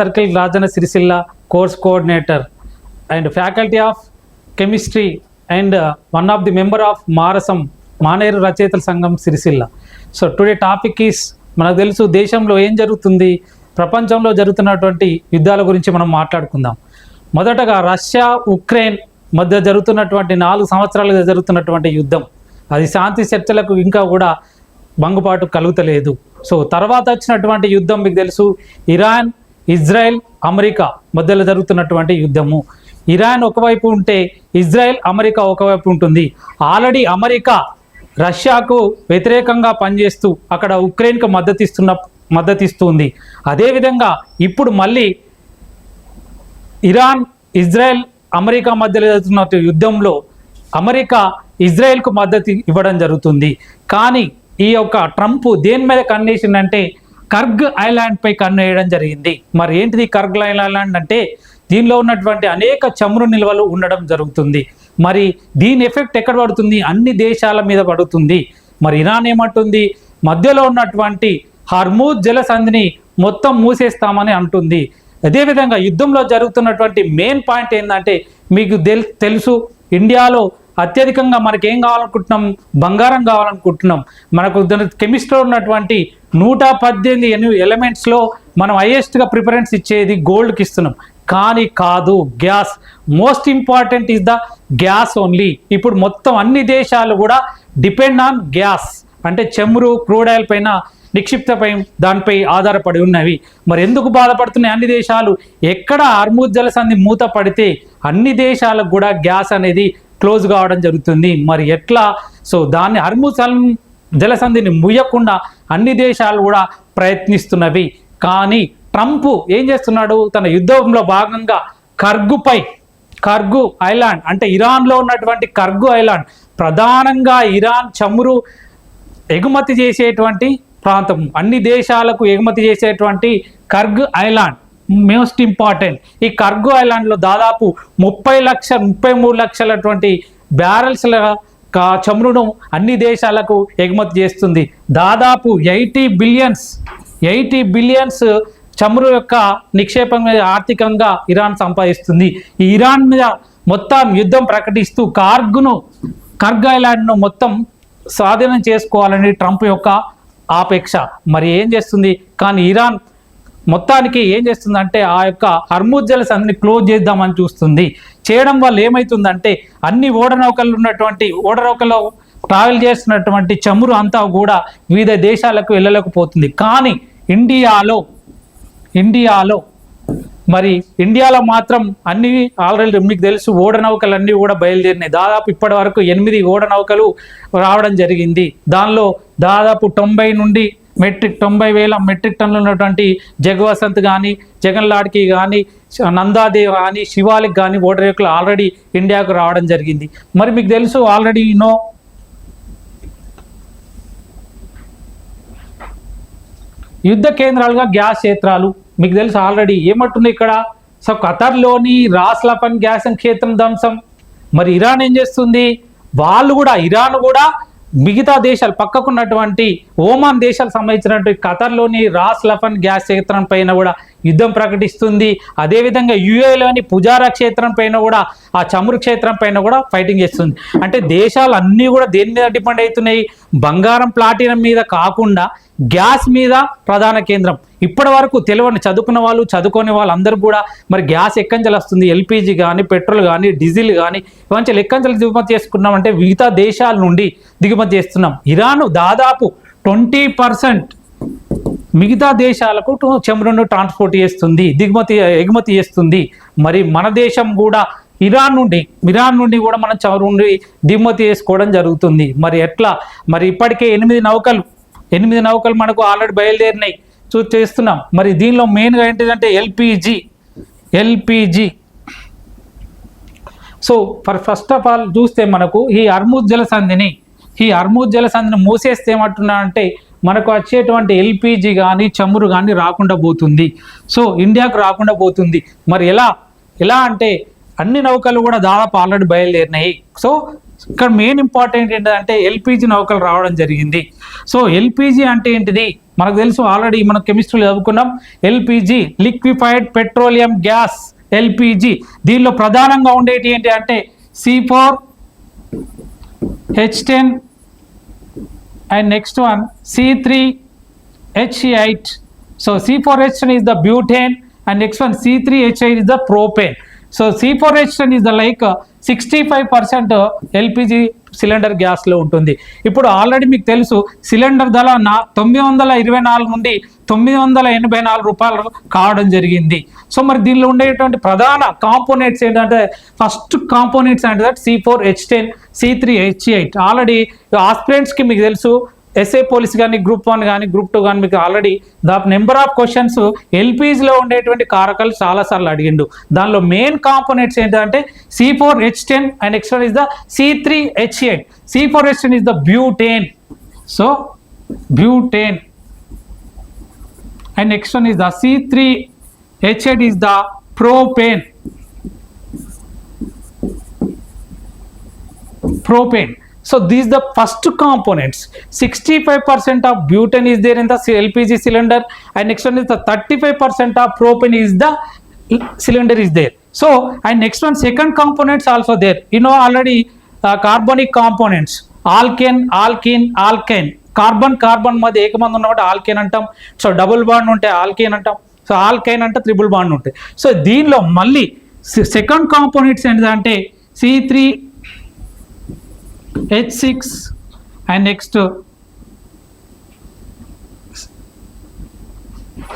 Circle Rajanna Sircilla course coordinator and faculty of chemistry and one of the member of Maneru రచయితల సంఘం Sircilla. So today topic is, మనకు తెలుసు దేశంలో ఏం జరుగుతుంది, ప్రపంచంలో జరుగుతున్నటువంటి యుద్ధాల గురించి మనం మాట్లాడుకుందాం. మొదటగా రష్యా ఉక్రెయిన్ మధ్య జరుగుతున్నటువంటి 4 సంవత్సరాలుగా జరుగుతున్నటువంటి యుద్ధం, అది శాంతి చర్చలకు ఇంకా కూడా భంగుపాటు కలుగుతలేదు. సో తర్వాత వచ్చినటువంటి యుద్ధం మీకు తెలుసు, ఇరాన్, ఇజ్రాయెల్, అమెరికా మధ్యలో జరుగుతున్నటువంటి యుద్ధము. ఇరాన్ ఒకవైపు ఉంటే ఇజ్రాయెల్, అమెరికా ఒకవైపు ఉంటుంది. ఆల్రెడీ అమెరికా రష్యాకు వ్యతిరేకంగా పనిచేస్తూ అక్కడ ఉక్రెయిన్కు మద్దతిస్తుంది. అదేవిధంగా ఇప్పుడు మళ్ళీ ఇరాన్, ఇజ్రాయెల్, అమెరికా మధ్యలో జరుగుతున్న యుద్ధంలో అమెరికా ఇజ్రాయెల్కు మద్దతు ఇవ్వడం జరుగుతుంది. కానీ ఈ యొక్క ట్రంప్ దేని మీద కన్నేసిందంటే కర్గ్ ఐలాండ్పై కన్ను వేయడం జరిగింది. మరి ఏంటిది కర్గ్ ఐలాండ్ అంటే, దీనిలో ఉన్నటువంటి అనేక చమురు నిల్వలు ఉండడం జరుగుతుంది. మరి దీని ఎఫెక్ట్ ఎక్కడ పడుతుంది? అన్ని దేశాల మీద పడుతుంది. మరి ఇరాన్ ఏమంటుంది, మధ్యలో ఉన్నటువంటి హార్మూజ్ జలసంధిని మొత్తం మూసేస్తామని అంటుంది. అదేవిధంగా యుద్ధంలో జరుగుతున్నటువంటి మెయిన్ పాయింట్ ఏంటంటే, మీకు తెలుసు ఇండియాలో అత్యధికంగా మనకి ఏం కావాలనుకుంటున్నాం, బంగారం కావాలనుకుంటున్నాం. మనకు కెమిస్ట్రీలో ఉన్నటువంటి 118 ఎలిమెంట్స్లో మనం హైయెస్ట్గా ప్రిఫరెన్స్ ఇచ్చేది గోల్డ్కి ఇస్తున్నాం. కానీ కాదు, gas most important is the gas only. ఇప్పుడు మొత్తం అన్ని దేశాలు కూడా డిపెండ్ ఆన్ గ్యాస్, అంటే చమురు, క్రూడ్ ఆయిల్ పైన, నిక్షిప్తపై దానిపై ఆధారపడి ఉన్నవి. మరి ఎందుకు బాధపడుతున్నాయి అన్ని దేశాలు? ఎక్కడ హార్మూజ్ జలసంధి మూత పడితే అన్ని దేశాలకు కూడా గ్యాస్ అనేది క్లోజ్ కావడం జరుగుతుంది. మరి ఎట్లా? సో దాన్ని హార్మూజ్ జలసంధిని ముయ్యకుండా అన్ని దేశాలు కూడా ప్రయత్నిస్తున్నవి. కానీ ట్రంప్ ఏం చేస్తున్నాడు, తన యుద్ధంలో భాగంగా కర్గు ఐలాండ్, అంటే ఇరాన్లో ఉన్నటువంటి కర్గు ఐలాండ్, ప్రధానంగా ఇరాన్ చమురు ఎగుమతి చేసేటువంటి ప్రాంతం, అన్ని దేశాలకు ఎగుమతి చేసేటువంటి కర్గ్ ఐలాండ్ మోస్ట్ ఇంపార్టెంట్. ఈ కర్గు ఐలాండ్లో దాదాపు 33 లక్షలటువంటి బ్యారెల్స్ల చమురును అన్ని దేశాలకు ఎగుమతి చేస్తుంది. దాదాపు 80 బిలియన్స్ చమురు యొక్క నిక్షేపం మీద ఆర్థికంగా ఇరాన్ సంపాదిస్తుంది. ఈ ఇరాన్ మీద మొత్తం యుద్ధం ప్రకటిస్తూ కర్గ్ ఐలాండ్ను మొత్తం స్వాధీనం చేసుకోవాలని ట్రంప్ యొక్క ఆపేక్ష. మరి ఏం చేస్తుంది? కానీ ఇరాన్ మొత్తానికి ఏం చేస్తుందంటే ఆ యొక్క హార్మూజ్ జలసంధిని క్లోజ్ చేద్దామని చూస్తుంది. చేయడం వల్ల ఏమవుతుందంటే అన్ని ఓడనౌకలో ట్రావెల్ చేస్తున్నటువంటి చమురు అంతా కూడా వివిధ దేశాలకు వెళ్ళలేకపోతుంది. కానీ ఇండియాలో మాత్రం అన్ని ఆల్రెడీ మీకు తెలుసు ఓడనౌకలు అన్నీ కూడా బయలుదేరినాయి. దాదాపు ఇప్పటి వరకు 8 ఓడనౌకలు రావడం జరిగింది. దానిలో దాదాపు 90,000 మెట్రిక్ టన్నులు ఉన్నటువంటి జగవసంత్ కానీ, జగన్లాడ్కి కానీ, నందాదేవ్ కానీ, శివాలిక్ కానీ ఓడనౌకలు ఆల్రెడీ ఇండియాకు రావడం జరిగింది. మరి మీకు తెలుసు ఆల్రెడీ యుద్ధ కేంద్రాలుగా గ్యాస్ క్షేత్రాలు మీకు తెలుసు ఆల్రెడీ ఏమంటుంది ఇక్కడ. సో ఖతర్లోని రాస్ లఫన్ గ్యాస్ క్షేత్రం ధ్వంసం. మరి ఇరాన్ ఏం చేస్తుంది? ఇరాన్ కూడా మిగతా దేశాలు పక్కకున్నటువంటి ఓమాన్ దేశాలకు సంబంధించినటువంటి ఖతర్లోని రాస్ లఫన్ గ్యాస్ క్షేత్రం పైన కూడా యుద్ధం ప్రకటిస్తుంది. అదేవిధంగా యుఏలోని పుజారా క్షేత్రం పైన కూడా, ఆ చమురు క్షేత్రం పైన కూడా ఫైటింగ్ చేస్తుంది. అంటే దేశాలు అన్నీ కూడా దేని మీద డిపెండ్ అవుతున్నాయి? బంగారం, ప్లాటినం మీద కాకుండా గ్యాస్ మీద ప్రధాన కేంద్రం. ఇప్పటి వరకు చదువుకున్న వాళ్ళు, చదువుకోని వాళ్ళు అందరూ కూడా మరి గ్యాస్ ఎక్కంచెలు వస్తుంది, ఎల్పిజి కానీ, పెట్రోల్ కానీ, డీజిల్ కానీ ఇవంచెలు ఎక్కంచెలు దిగుమతి చేసుకున్నామంటే మిగతా దేశాల నుండి దిగుమతి చేస్తున్నాం. ఇరాన్ దాదాపు 20% మిగతా దేశాలకు చమురును ట్రాన్స్పోర్ట్ చేస్తుంది, ఎగుమతి చేస్తుంది. మరి మన దేశం కూడా ఇరాన్ నుండి కూడా మనం చమురుని దిగుమతి చేసుకోవడం జరుగుతుంది. మరి ఎట్లా? మరి ఇప్పటికే 8 నౌకలు మనకు ఆల్రెడీ బయలుదేరినాయి, చేస్తున్నాం. మరి దీనిలో మెయిన్గా ఏంటిదంటే LPG. So first of all చూస్తే మనకు ఈ హార్మూజ్ జలసంధిని మూసేస్తే ఏమంటున్నా అంటే మనకు వచ్చేటువంటి ఎల్పిజి కానీ, చమురు కానీ రాకుండా పోతుంది. సో ఇండియాకు రాకుండా పోతుంది. మరి ఎలా అంటే అన్ని నౌకలు కూడా దాదాపు ఆల్రెడీ బయలుదేరినాయి. సో ఇక్కడ మెయిన్ ఇంపార్టెంట్ ఏంటంటే ఎల్పిజి నౌకలు రావడం జరిగింది. సో ఎల్పిజి అంటే ఏంటిది మనకు తెలుసు, ఆల్రెడీ మనం కెమిస్ట్రీలో చదువుకున్నాం. LPG liquefied petroleum gas, LPG. దీనిలో ప్రధానంగా ఉండేటి ఏంటి అంటే C4H10 and next one C3H8. So C4H10 is the butane and next one C3H8 is the propane. So C4H10 is the like 65% LPG cylinder గ్యాస్లో ఉంటుంది. ఇప్పుడు ఆల్రెడీ మీకు తెలుసు సిలిండర్ ధర 924 నుండి 984 రూపాయలు కావడం జరిగింది. సో మరి దీనిలో ఉండేటువంటి ప్రధాన కాంపోనెంట్స్ ఏంటంటే ఫస్ట్ కాంపోనెంట్స్ అంటే దట్ C4H10 C3H8. ఆల్రెడీ ఆస్పిరెంట్స్కి మీకు తెలుసు ఎస్ఏ పోలీస్ కానీ గ్రూప్ 1 కానీ గ్రూప్ 2 కానీ మీకు already the number of questions ఎల్పిజిలో ఉండేటువంటి కారకాలు చాలాసార్లు అడిగిండు. దానిలో మెయిన్ కాంపోనెంట్స్ ఏంటంటే C4H10 and next one is the C3H8. C4H10 is the butane. So butane and next one is the C3H8 is the propane. So these the first components. 65% of butane is there in the LPG cylinder and next one is the 35% of propane is the cylinder is there. So and next one second components also there. You know already carbonic components, alkane, alkene, alkyne. Carbon మధ్య ఏకమంది ఉన్నప్పుడు alkane అంటాం. So double bond ఉంటే alkane అంటాం. So ఆల్కైన్ అంటే triple bond ఉంటాయి. So దీనిలో మళ్ళీ second components ఏంటంటే C3H6 and next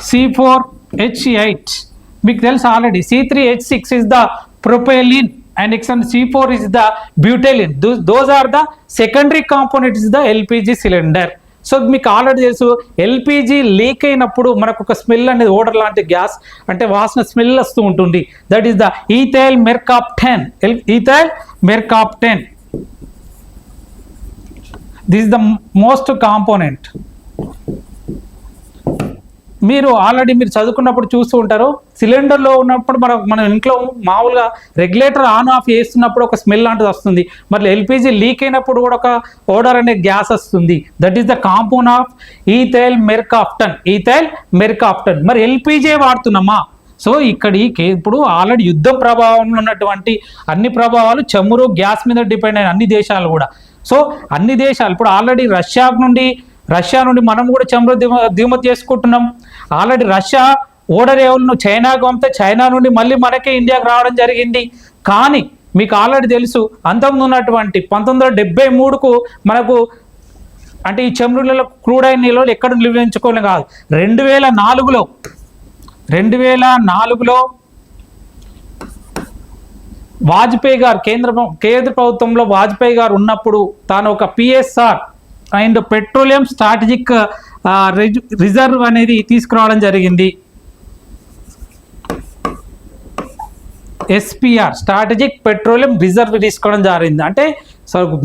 C4H8. మీకు తెలుసు already C3H6 is the propylene and next one C4 is the butylene. Those are the secondary components is the LPG cylinder. So మీకు already తెలుసు LPG leak అయినప్పుడు మనకు ఒక smell అనేది ఓడర్ లాంటి గ్యాస్ అంటే వాసన స్మెల్ వస్తూ ఉంటుంది. That is the ethyl mercaptan. Ethyl mercaptan. This is the most component. మీరు ఆల్రెడీ మీరు చదువుకున్నప్పుడు చూస్తూ ఉంటారు సిలిండర్లో ఉన్నప్పుడు మన ఇంట్లో మామూలుగా రెగ్యులేటర్ ఆన్ ఆఫ్ చేస్తున్నప్పుడు ఒక స్మెల్ లాంటిది వస్తుంది. మరి ఎల్పిజి లీక్ అయినప్పుడు కూడా ఒక ఓడర్ అనే గ్యాస్ వస్తుంది. That is the compound of ethyl మెర్కాప్టన్. Ethyl మెర్కాప్టన్. మరి ఎల్పిజి వాడుతున్నామా? సో ఇప్పుడు ఆల్రెడీ యుద్ధ ప్రభావంలో ఉన్నటువంటి అన్ని ప్రభావాలు చమురు గ్యాస్ మీద డిపెండ్ అయిన అన్ని దేశాలు కూడా. సో అన్ని దేశాలు ఇప్పుడు ఆల్రెడీ రష్యా నుండి మనం కూడా చమురు దిగుమతి చేసుకుంటున్నాం. ఆల్రెడీ రష్యా ఓడర్ ఏమన్నా చైనాకు పంపితే చైనా నుండి మళ్ళీ మనకే ఇండియాకు రావడం జరిగింది. కానీ మీకు ఆల్రెడీ తెలుసు అంతకుముందు ఉన్నటువంటి 1973కు మనకు అంటే ఈ చమురులలో క్రూడ్ ఆయిల్ నిల్వలు ఎక్కడ నిల్వించుకోలే కాదు. 2004లో వాజ్పేయి గారు కేంద్ర ప్రభుత్వంలో వాజ్పేయి గారు ఉన్నప్పుడు తాను ఒక PSR and petroleum strategic reserve అనేది తీసుకురావడం జరిగింది. SPR స్ట్రాటజిక్ పెట్రోలియం రిజర్వ్ తీసుకోవడం జరిగింది. అంటే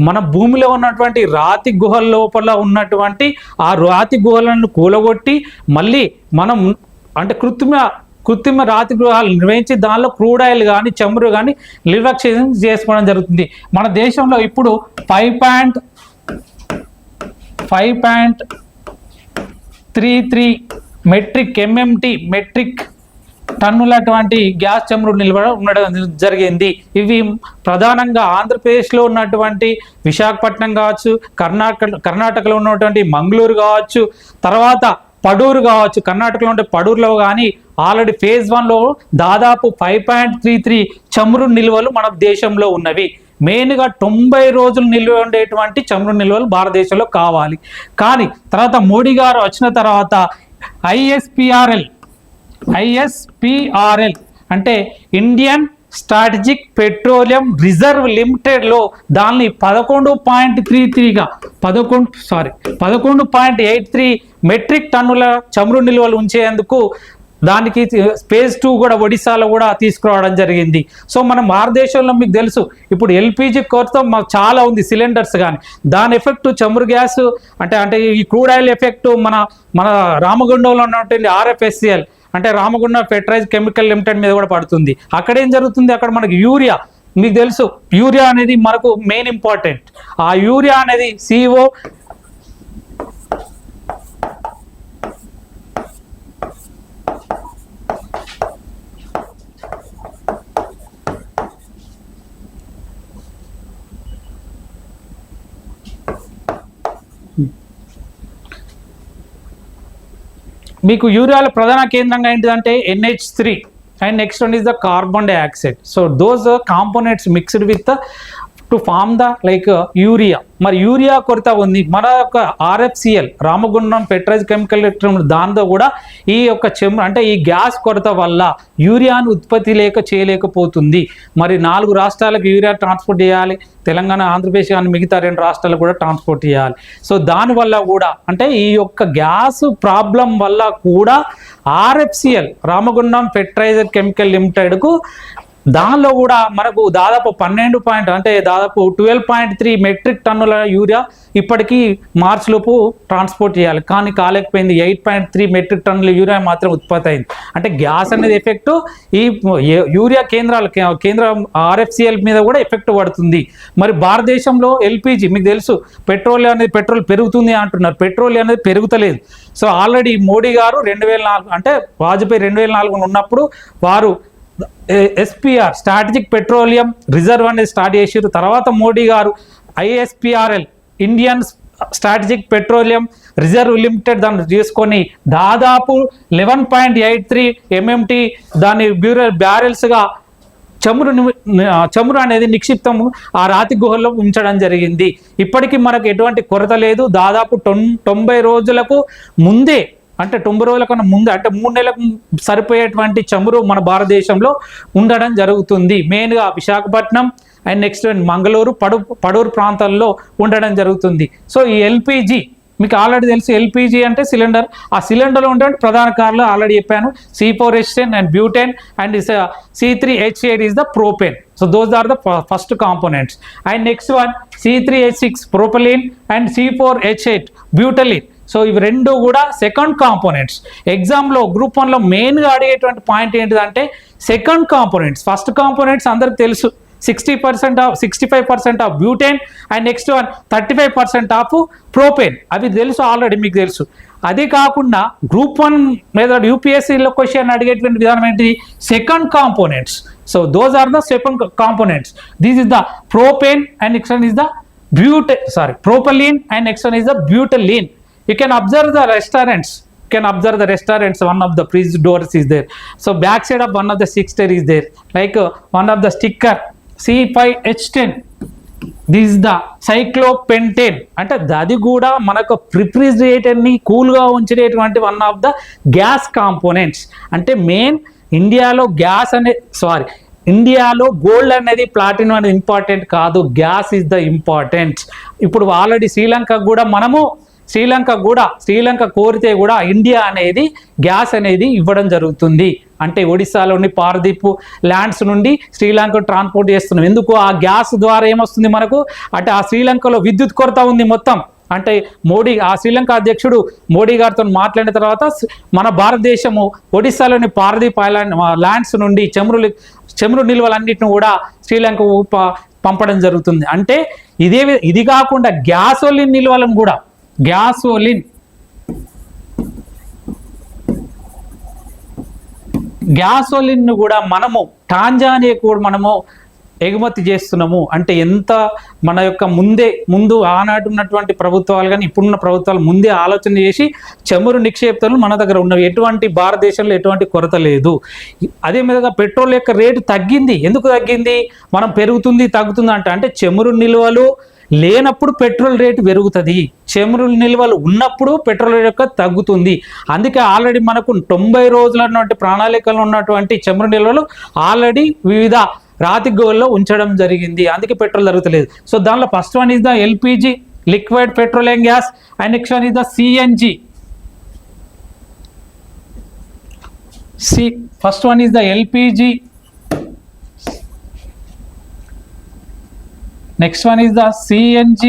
మన భూమిలో ఉన్నటువంటి రాతి గుహల లోపల ఉన్నటువంటి ఆ రాతి గుహలను కూలగొట్టి మళ్ళీ మనం అంటే కృత్రిమ రాతి గృహాలు నిర్వహించి దానిలో క్రూడ్ ఆయిల్ కానీ చమురు కానీ లిక్విఫికేషన్ చేసుకోవడం జరుగుతుంది. మన దేశంలో ఇప్పుడు 5.33 మెట్రిక్ టన్నులటువంటి గ్యాస్ చమురు నిల్వ ఉండడం జరిగింది. ఇవి ప్రధానంగా ఆంధ్రప్రదేశ్లో ఉన్నటువంటి విశాఖపట్నం కావచ్చు, కర్ణాటకలో ఉన్నటువంటి మంగళూరు కావచ్చు, తర్వాత పడూరు కావచ్చు. కర్ణాటకలో ఉంటే పడూరులో కానీ ఆల్రెడీ phase 1లో దాదాపు 5.33 చమురు నిల్వలు మన దేశంలో ఉన్నవి. మెయిన్గా 90 రోజులు నిల్వ ఉండేటువంటి చమురు నిల్వలు భారతదేశంలో కావాలి. కానీ తర్వాత మోడీ గారు వచ్చిన తర్వాత ISPRL అంటే ఇండియన్ స్ట్రాటజిక్ పెట్రోలియం రిజర్వ్ లిమిటెడ్లో దాన్ని 11.83 మెట్రిక్ టన్నుల చమురు నిల్వలు ఉంచేందుకు దానికి phase 2 కూడా ఒడిశాలో కూడా తీసుకురావడం జరిగింది. సో మన భారతదేశంలో మీకు తెలుసు ఇప్పుడు ఎల్పిజి కొరత మాకు చాలా ఉంది సిలిండర్స్ కానీ దాని ఎఫెక్ట్ చమురు గ్యాస్ అంటే ఈ క్రూడ్ ఆయిల్ ఎఫెక్ట్ మన రామగుండంలో ఉన్నటువంటి RFSCL అంటే రామగుండం ఫెర్టిలైజ్ కెమికల్ లిమిటెడ్ మీద కూడా పడుతుంది. అక్కడ ఏం జరుగుతుంది, అక్కడ మనకి యూరియా మీకు తెలుసు యూరియా అనేది మనకు మెయిన్ ఇంపార్టెంట్. ఆ యూరియా అనేది CO మీకు యూరియాలో ప్రధాన కేంద్రంగా ఏంటిదంటే NH3 and next one is the carbon dioxide. So those components mixed with the to form the like urea. మరి యూరియా కొరత ఉంది, మన యొక్క RFCL రామగుండం పెట్రైజ్ కెమికల్ దాంతో కూడా ఈ యొక్క అంటే ఈ గ్యాస్ కొరత వల్ల యూరియాను ఉత్పత్తి చేయలేకపోతుంది. మరి 4 రాష్ట్రాలకు యూరియా ట్రాన్స్పోర్ట్ చేయాలి, తెలంగాణ, ఆంధ్రప్రదేశ్ కానీ మిగతా 2 రాష్ట్రాలకు కూడా ట్రాన్స్పోర్ట్ చేయాలి. సో దానివల్ల కూడా అంటే ఈ యొక్క గ్యాస్ ప్రాబ్లం వల్ల కూడా RFCL రామగుండం ఫెర్టిలైజర్ కెమికల్ లిమిటెడ్కు దానిలో కూడా మనకు దాదాపు 12.3 మెట్రిక్ టన్నుల యూరియా ఇప్పటికీ మార్చి లోపు ట్రాన్స్పోర్ట్ చేయాలి, కానీ కాలేకపోయింది. 8.3 మెట్రిక్ టన్నుల యూరియా మాత్రం ఉత్పత్తి అయింది. అంటే గ్యాస్ అనేది ఎఫెక్ట్ ఈ యూరియా కేంద్ర RFCL మీద కూడా ఎఫెక్ట్ పడుతుంది. మరి భారతదేశంలో LPG మీకు తెలుసు, పెట్రోల్ పెరుగుతుంది అంటున్నారు, పెట్రోల్ అనేది పెరుగుతలేదు. సో ఆల్రెడీ మోడీ గారు 2004 అంటే వాజ్పేయి 2004 ఉన్నప్పుడు వారు SPR స్ట్రాటజిక్ పెట్రోలియం రిజర్వ్ అనేది స్టార్ట్ చేసారు. తర్వాత మోడీ గారు ISPRL Indian strategic petroleum reserve limited దాన్ని తీసుకొని దాదాపు 11.83 MMT దాని బ్యారెల్స్గా చమురు అనేది నిక్షిప్తము ఆ రాతి గుహల్లో ఉంచడం జరిగింది. ఇప్పటికీ మనకు ఎటువంటి కొరత లేదు. దాదాపు 90 రోజులకు ముందే, అంటే 90 రోజుల కన్నా ముందు, అంటే 3 నెలలకు సరిపోయేటువంటి చమురు మన భారతదేశంలో ఉండడం జరుగుతుంది. మెయిన్గా విశాఖపట్నం అండ్ నెక్స్ట్ మంగళూరు, పడూరు ప్రాంతాల్లో ఉండడం జరుగుతుంది. సో ఈ LPG మీకు ఆల్రెడీ తెలుసు, LPG అంటే సిలిండర్. ఆ సిలిండర్లో ఉండే ప్రధాన కారణాలు ఆల్రెడీ చెప్పాను, C4H10 and butane and C3H8 is the propane. So those are the first components. And next one C3H6 propylene and C4H8 butylene. So ఇవి 2 కూడా సెకండ్ కాంపోనెంట్స్. ఎగ్జామ్లో గ్రూప్ 1లో మెయిన్గా అడిగేటువంటి పాయింట్ ఏంటిదంటే సెకండ్ కాంపోనెంట్స్. ఫస్ట్ కాంపోనెంట్స్ అందరికి తెలుసు, 65% of butane and next one 35% of propane. అవి తెలుసు ఆల్రెడీ, మీకు తెలుసు. అదే కాకుండా గ్రూప్ 1 లేదా UPSCలో క్వశ్చన్ అడిగేటువంటి విధానం ఏంటిది, second components. So those are the second components. This is the propane and next one is the propylene and next one is the butylene. You can observe the restaurants. One of the fridge doors is there. So back side of one of the sticker is there. Like one of the sticker C5H10. This is the cyclopentane. అంటే అది కూడా మనకు రిఫ్రిజిరేటర్ని కూల్గా ఉంచేటువంటి one of the gas components. అంటే main ఇండియాలో ఇండియాలో గోల్డ్ అనేది, ప్లాటినం అనేది ఇంపార్టెంట్ కాదు, గ్యాస్ ఇస్ ద ఇంపార్టెంట్. ఇప్పుడు ఆల్రెడీ శ్రీలంక కోరితే కూడా ఇండియా అనేది గ్యాస్ అనేది ఇవ్వడం జరుగుతుంది. అంటే ఒడిశాలోని పారదీప్ ల్యాండ్స్ నుండి శ్రీలంక ట్రాన్స్పోర్ట్ చేస్తున్నాం. ఎందుకు, ఆ గ్యాస్ ద్వారా ఏమొస్తుంది మనకు అంటే ఆ శ్రీలంకలో విద్యుత్ కొరత ఉంది మొత్తం. అంటే ఆ శ్రీలంక అధ్యక్షుడు మోడీ గారితో మాట్లాడిన తర్వాత మన భారతదేశము ఒడిశాలోని పారదీప్ ల్యాండ్స్ నుండి చమురు నిల్వలన్నిటిని కూడా శ్రీలంకకు పంపడం జరుగుతుంది. అంటే ఇది కాకుండా గ్యాసోలిన్ నిల్వలను కూడా, గ్యాసోలిన్ కూడా మనము టాంజానియాకు కూడా మనము ఎగుమతి చేస్తున్నాము. అంటే ఎంత మన యొక్క ముందు ఆనాటి ఉన్నటువంటి ప్రభుత్వాలు కానీ ఇప్పుడున్న ప్రభుత్వాలు ముందే ఆలోచన చేసి చమురు నిక్షేపతలు మన దగ్గర ఉన్నవి. భారతదేశంలో ఎటువంటి కొరత లేదు. అదే మీదుగా పెట్రోల్ యొక్క రేటు తగ్గింది. ఎందుకు తగ్గింది, మనం పెరుగుతుంది తగ్గుతుంది అంటే చమురు నిల్వలు లేనప్పుడు పెట్రోల్ రేటు పెరుగుతుంది, చమురు నిల్వలు ఉన్నప్పుడు పెట్రోల్ రేట్ యొక్క తగ్గుతుంది. అందుకే ఆల్రెడీ మనకు 90 రోజుల ప్రణాళికలో ఉన్నటువంటి చమురు నిల్వలు ఆల్రెడీ వివిధ రాతి గోల్లో ఉంచడం జరిగింది. అందుకే పెట్రోల్ జరుగుతలేదు. సో దానిలో first one is the LPG, liquid petroleum gas, and next one is the CNG. First one is the LPG, next one is the CNG,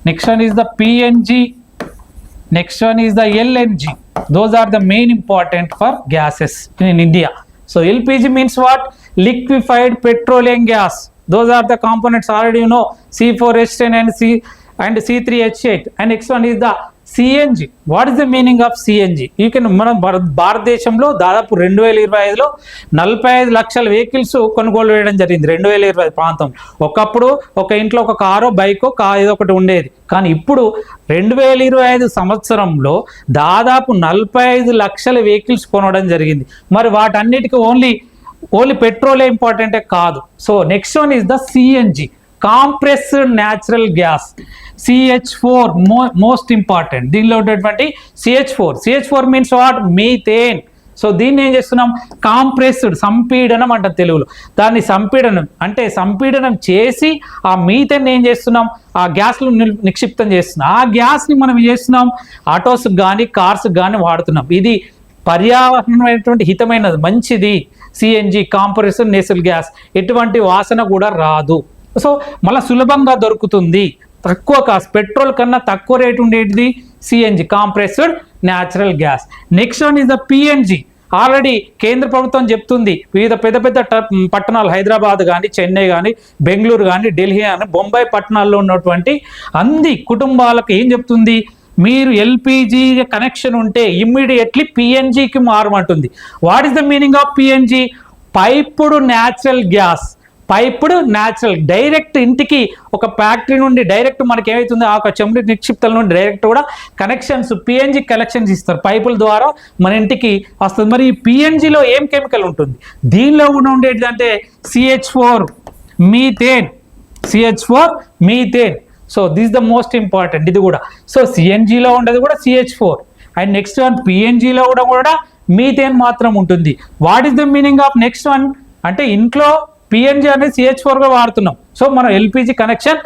next one is the PNG, next one is the LNG. Those are the main important for gases in India. So LPG means what? liquefied petroleum gas. Those are the components already you know, C4H10 and C3H8. And next one is the CNG. What is the meaning of CNG? You can మనం భారతదేశంలో దాదాపు 2025లో 45 లక్షల vehicles కొనుగోలు చేయడం జరిగింది. 2025 ప్రాంతం. ఒకప్పుడు ఒక ఇంట్లో ఒక కారో బైకో ఏదో ఒకటి ఉండేది. కానీ ఇప్పుడు 2025 సంవత్సరంలో దాదాపు 45 లక్షల వెహికల్స్ కొనడం జరిగింది. మరి వాటన్నిటికీ ఓన్లీ పెట్రోలే ఇంపార్టెంటే కాదు. So next one is the CNG, compressed natural gas, CH4 most important. దీనిలో ఉన్నటువంటి CH4 means what? Methane. So దీన్ని ఏం చేస్తున్నాం? కాంప్రెస్డ్, సంపీడనం అంట తెలుగులో. దాన్ని సంపీడనం చేసి ఆ మీథేన్ ఏం చేస్తున్నాం? ఆ గ్యాస్లో నిక్షిప్తం చేస్తున్నాం. ఆ గ్యాస్ని మనం ఏం చేస్తున్నాం? ఆటోస్కి కానీ కార్స్కి కానీ వాడుతున్నాం. ఇది పర్యావరణమైనటువంటి హితమైనది, మంచిది. సిఎన్జి, కాంప్రెస్డ్ నేచురల్ గ్యాస్, ఎటువంటి వాసన కూడా రాదు. సో మళ్ళీ సులభంగా దొరుకుతుంది, తక్కువ కాస్ట్, పెట్రోల్ కన్నా తక్కువ రేటు ఉండేది CNG, compressed natural gas. Next one is the PNG. Already కేంద్ర ప్రభుత్వం చెప్తుంది, వివిధ పెద్ద పట్టణాలు, హైదరాబాద్ కానీ, చెన్నై కానీ, బెంగళూరు కానీ, ఢిల్లీ కానీ, బొంబాయి పట్టణాల్లో ఉన్నటువంటి అన్ని కుటుంబాలకు ఏం చెప్తుంది? మీరు ఎల్పిజి కనెక్షన్ ఉంటే ఇమ్మీడియట్లీ పిఎన్జికి మారమంటుంది. What is the meaning of PNG? Piped natural gas. Direct ఇంటికి, ఒక ఫ్యాక్టరీ నుండి డైరెక్ట్ మనకి ఏమవుతుంది, ఆ ఒక చమురు నిక్షిప్తల నుండి డైరెక్ట్ కూడా కనెక్షన్స్, పిఎన్జి కనెక్షన్స్ ఇస్తారు, పైపుల ద్వారా మన ఇంటికి వస్తుంది. మరి ఈ పిఎన్జిలో ఏం కెమికల్ ఉంటుంది? దీనిలో కూడా ఉండేది అంటే CH4 methane. So this the most important. ఇది కూడా సో సిఎన్జిలో ఉండేది కూడా CH4. అండ్ నెక్స్ట్ వన్ పిఎన్జిలో కూడా మీథేన్ మాత్రం ఉంటుంది. What is the meaning of next one అంటే, ఇంట్లో పిఎన్జి అనేది CH4గా వాడుతున్నాం. సో మనం ఎల్పిజి కనెక్షన్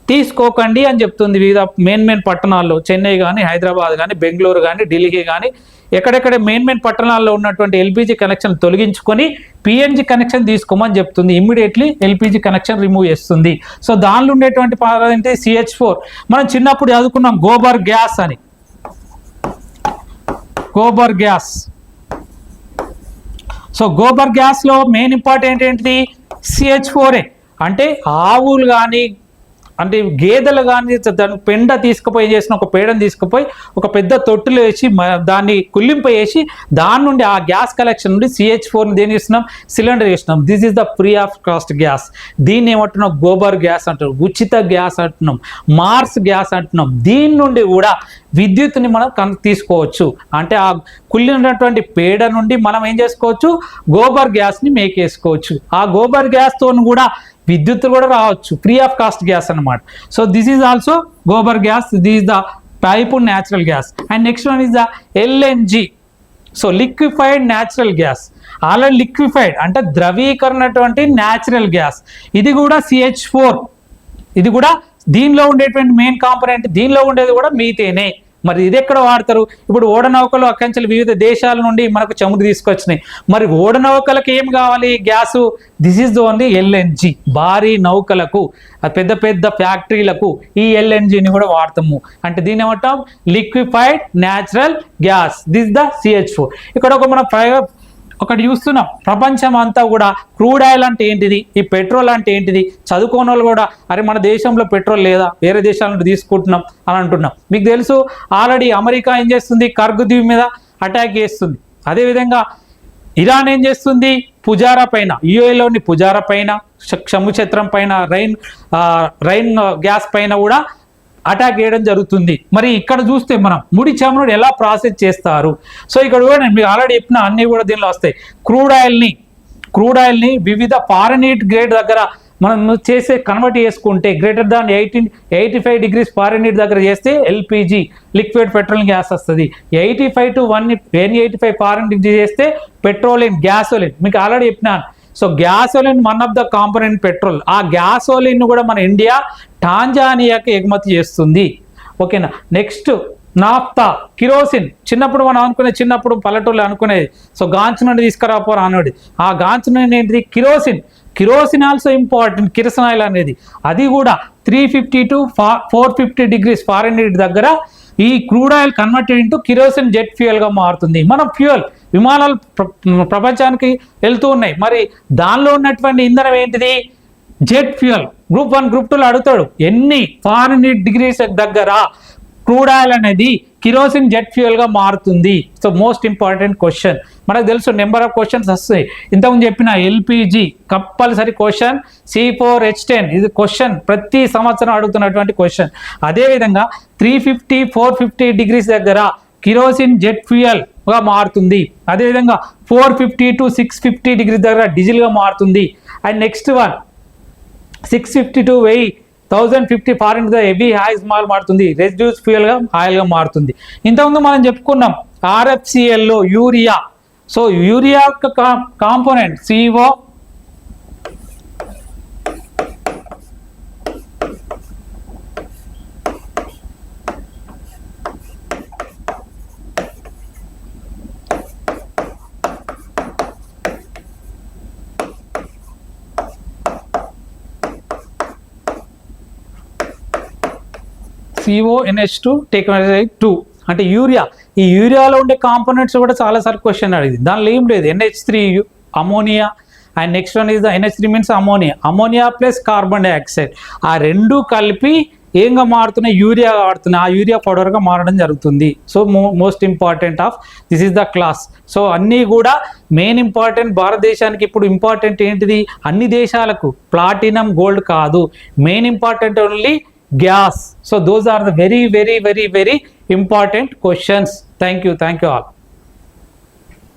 తీసుకోకండి అని చెప్తుంది. వివిధ మెయిన్ పట్టణాల్లో, చెన్నై కానీ, హైదరాబాద్ కానీ, బెంగళూరు కానీ, ఢిల్లీ కానీ, ఎక్కడెక్కడ మెయిన్ పట్టణాల్లో ఉన్నటువంటి ఎల్పిజి కనెక్షన్ తొలగించుకొని పిఎన్జి కనెక్షన్ తీసుకోమని చెప్తుంది. ఇమ్మీడియట్లీ ఎల్పిజి కనెక్షన్ రిమూవ్ చేస్తుంది. సో దానిలో ఉండేటువంటి ఏంటి? CH4. మనం చిన్నప్పుడు చదువుకున్నాం గోబర్ గ్యాస్ అని. సో గోబర్ గ్యాస్లో మెయిన్ ఇంపార్టెంట్ ఏంటిది? CH4. అంటే ఆవులు కానీ, అంటే గేదెలు కానీ దాని పెండ తీసుకుపోయి చేసిన ఒక పేడను తీసుకుపోయి ఒక పెద్ద తొట్టులో వేసి దాన్ని కుళ్ళింపేసి దాని నుండి ఆ గ్యాస్ కలెక్షన్ నుండి CH4ని దేని చేస్తున్నాం? సిలిండర్ చేస్తున్నాం. This is the free of cost gas. దీన్ని ఏమంటున్నాం? గోబర్ గ్యాస్ అంటున్నాం, ఉచిత గ్యాస్ అంటున్నాం, మార్స్ గ్యాస్ అంటున్నాం. దీని నుండి కూడా విద్యుత్ని మనం తీసుకోవచ్చు. అంటే ఆ కుళ్ళినటువంటి పేడ నుండి మనం ఏం చేసుకోవచ్చు? గోబర్ గ్యాస్ని మేక్ చేసుకోవచ్చు. ఆ గోబర్ గ్యాస్తో కూడా విద్యుత్ కూడా రావచ్చు, ఫ్రీ ఆఫ్ కాస్ట్ గ్యాస్ అన్నమాట. So this is also gobar gas. This is the piped natural gas. And next one is the LNG. So liquefied natural gas. Already liquefied అంటే ద్రవీకరణటువంటి న్యాచురల్ గ్యాస్. ఇది కూడా CH4. ఇది కూడా దీనిలో ఉండేటువంటి మెయిన్ కాంపోనెంట్. దీనిలో ఉండేది కూడా మీథేనే. మరి ఇది ఎక్కడ వాడతారు? ఇప్పుడు ఓడనౌకలు అక్కడి వివిధ దేశాల నుండి మనకు చమురు తీసుకొచ్చినాయి. మరి ఓడనౌకలకు ఏం కావాలి? Gas. This is only LNG. భారీ నౌకలకు, పెద్ద ఫ్యాక్టరీలకు ఈ LNGని కూడా వాడతాము. అంటే దీన్ని ఏమంటాం? Liquefied natural gas. This the CH4. ఇక్కడ ఒకటి చూస్తున్నాం, ప్రపంచం అంతా కూడా క్రూడ్ ఆయిల్ అంటే ఏంటిది, ఈ పెట్రోల్ అంటే ఏంటిది, చదువుకోని వాళ్ళు కూడా అరే మన దేశంలో పెట్రోల్ లేదా, వేరే దేశాల నుండి తీసుకుంటున్నాం అని అంటున్నాం. మీకు తెలుసు ఆల్రెడీ అమెరికా ఏం చేస్తుంది? కర్గ్ ద్వీప్ మీద అటాక్ చేస్తుంది. అదేవిధంగా ఇరాన్ ఏం చేస్తుంది? పుజారా పైన, యుఏలోని పుజారా పైన, సముద్రం పైన, రైన్ గ్యాస్ పైన కూడా అటాక్ చేయడం జరుగుతుంది. మరి ఇక్కడ చూస్తే మనం ముడి చమురుని ఎలా ప్రాసెస్ చేస్తారు? సో ఇక్కడ కూడా నేను మీకు ఆల్రెడీ చెప్పిన అన్నీ కూడా దీనిలో వస్తాయి. క్రూడ్ ఆయిల్ని వివిధ ఫారెన్హీట్ గ్రేడ్ దగ్గర మనం కన్వర్ట్ చేసుకుంటే గ్రేటర్ దాన్ 85 degrees ఫారెన్హీట్ దగ్గర చేస్తే LPG, లిక్విడ్ పెట్రోలియం గ్యాస్ వస్తుంది. 85 to 185 ఫారెన్హీట్ చేస్తే పెట్రోలియం, గ్యాసోలిన్. మీకు ఆల్రెడీ చెప్పినాను. So gasoline one of the component petrol. ఆ గ్యాసోలిన్ కూడా మన ఇండియా టాంజానియాకి ఎగుమతి చేస్తుంది. ఓకేనా? Next naphtha, kerosene. చిన్నప్పుడు పల్లెటూళ్ళు అనుకునేది సో గాంచు నుండి తీసుకురాపోరా అన్నది. ఆ గాంచు నుండి ఏంటిది? Kerosene also important. కిరసనాయిల్ అనేది అది కూడా 350 to 450 degrees ఫారెన్హీట్ దగ్గర ఈ crude oil converted into kerosene jet ఫ్యూయల్గా మారుతుంది. మనం ఫ్యూయల్ విమానాలు ప్రపంచానికి వెళ్తూ ఉన్నాయి, మరి దానిలో ఉన్నటువంటి ఇంధనం ఏంటిది? Jet fuel. గ్రూప్ 1 గ్రూప్ 2లో అడుగుతాడు, ఎన్ని ఫారెన్హీట్ డిగ్రీస్ దగ్గర క్రూడ్ ఆయిల్ అనేది కిరోసిన్ జెట్ ఫ్యూయల్గా మారుతుంది? So most important question. మనకు తెలుసు నెంబర్ ఆఫ్ క్వశ్చన్స్ వస్తాయి. ఇంతకుముందు చెప్పిన ఎల్పిజి కంపల్సరీ క్వశ్చన్, C4H10 ఇది క్వశ్చన్, ప్రతి సంవత్సరం అడుగుతున్నటువంటి క్వశ్చన్. అదేవిధంగా 350 450 డిగ్రీస్ దగ్గర కిరోసిన్ జెట్ ఫ్యూయల్గా మారుతుంది. అదేవిధంగా 450 to 650 డిగ్రీస్ దగ్గర డీజిల్గా మారుతుంది. And next one 650 to 1050 foreign heavy oil మారుతుంది, రెసిడ్యూస్ ఫ్యూయల్గా ఆయిల్గా మారుతుంది. ఇంతకుముందు మనం చెప్పుకున్నాం RFCLలో యూరియా. సో యూరియా యొక్క కాంపోనెంట్ CO CONH2 టేక్2 అంటే యూరియా. ఈ యూరియాలో ఉండే కాంపోనెంట్స్ కూడా చాలాసార్లు క్వశ్చన్ అడిగింది. దానిలో ఏం లేదు, NH3 ammonia and next one is the NH3 means ammonia plus carbon dioxide. ఆ రెండు కలిపి ఏంగా మారుతున్నాయి? యూరియా వాడుతున్నాయి. ఆ యూరియా పౌడర్గా మారడం జరుగుతుంది. So most important of this is the class. So అన్నీ కూడా మెయిన్ ఇంపార్టెంట్. భారతదేశానికి ఇప్పుడు ఇంపార్టెంట్ ఏంటిది? అన్ని దేశాలకు ప్లాటినం గోల్డ్ కాదు, main important only gas. So those are the very important questions. Thank you all.